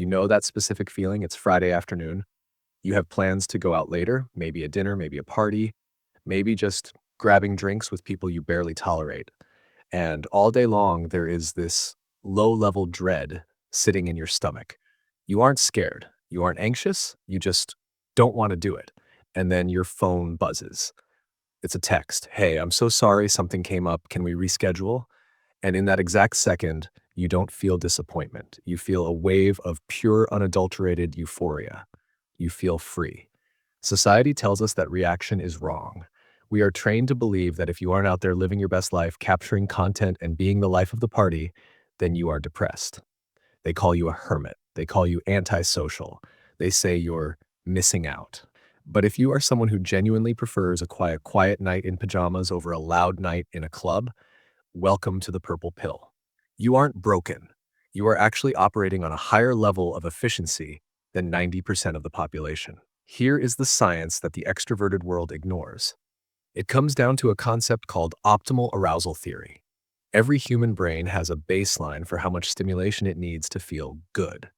You know that specific feeling. It's Friday afternoon. You have plans to go out later, maybe a dinner, maybe a party, maybe just grabbing drinks with people you barely tolerate. And all day long, there is this low level dread sitting in your stomach. You aren't scared. You aren't anxious. You just don't want to do it. And then your phone buzzes. It's a text. Hey, I'm so sorry. Something came up. Can we reschedule? And in that exact second, you don't feel disappointment. You feel a wave of pure, unadulterated euphoria. You feel free. Society tells us that reaction is wrong. We are trained to believe that if you aren't out there living your best life, capturing content, and being the life of the party, then you are depressed. They call you a hermit. They call you antisocial. They say you're missing out. But if you are someone who genuinely prefers a quiet night in pajamas over a loud night in a club, welcome to the purple pill. You aren't broken. You are actually operating on a higher level of efficiency than 90% of the population. Here is the science that the extroverted world ignores. It comes down to a concept called optimal arousal theory. Every human brain has a baseline for how much stimulation it needs to feel good.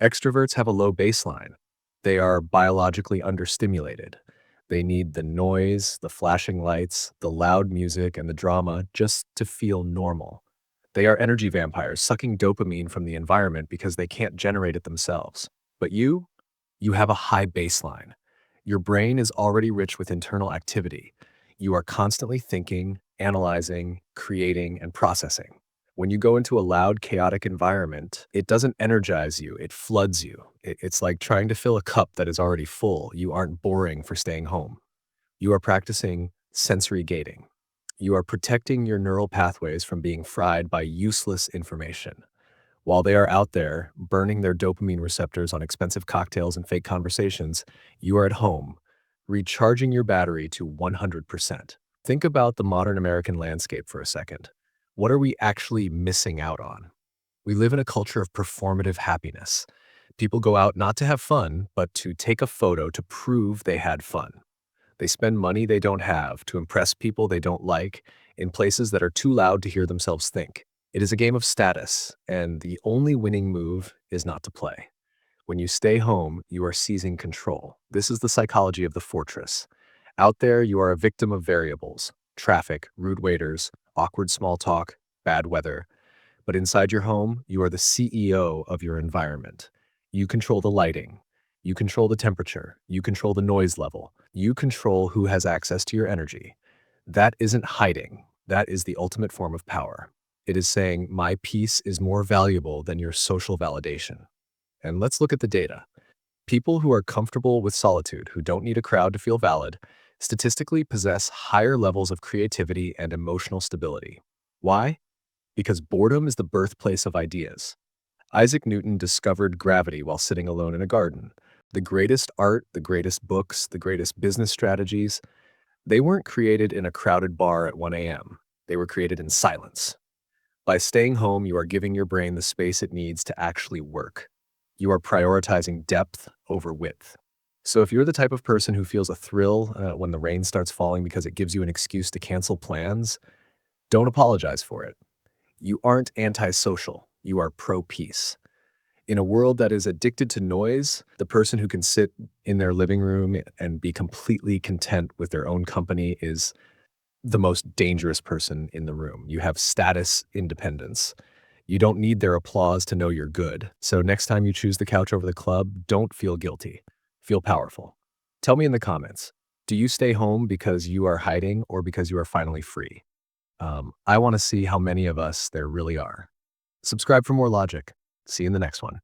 Extroverts have a low baseline. They are biologically understimulated. They need the noise, the flashing lights, the loud music, and the drama just to feel normal. They are energy vampires sucking dopamine from the environment because they can't generate it themselves. But you have a high baseline. Your brain is already rich with internal activity. You are constantly thinking, analyzing, creating, and processing. When you go into a loud, chaotic environment, it doesn't energize you, it floods you. It's like trying to fill a cup that is already full. You aren't boring for staying home. You are practicing sensory gating. You are protecting your neural pathways from being fried by useless information. While they are out there burning their dopamine receptors on expensive cocktails and fake conversations, you are at home, recharging your battery to 100%. Think about the modern American landscape for a second. What are we actually missing out on? We live in a culture of performative happiness. People go out not to have fun, but to take a photo to prove they had fun. They spend money they don't have to impress people they don't like in places that are too loud to hear themselves think. It is a game of status, and the only winning move is not to play. When you stay home, you are seizing control. This is the psychology of the fortress. Out there, you are a victim of variables: traffic, rude waiters, awkward small talk, bad weather. But inside your home, you are the CEO of your environment. You control the lighting. You control the temperature. You control the noise level. You control who has access to your energy. That isn't hiding. That is the ultimate form of power. It is saying, my peace is more valuable than your social validation. And let's look at the data. People who are comfortable with solitude, who don't need a crowd to feel valid, statistically possess higher levels of creativity and emotional stability. Why? Because boredom is the birthplace of ideas. Isaac Newton discovered gravity while sitting alone in a garden. The greatest art, the greatest books, the greatest business strategies, they weren't created in a crowded bar at 1 a.m. They were created in silence. By staying home, you are giving your brain the space it needs to actually work. You are prioritizing depth over width. So if you're the type of person who feels a thrill when the rain starts falling because it gives you an excuse to cancel plans, don't apologize for it. You aren't antisocial. You are pro-peace. In a world that is addicted to noise, the person who can sit in their living room and be completely content with their own company is the most dangerous person in the room. You have status independence. You don't need their applause to know you're good. So next time you choose the couch over the club, don't feel guilty. Feel powerful. Tell me in the comments, do you stay home because you are hiding or because you are finally free? I want to see how many of us there really are. Subscribe for more logic. See you in the next one.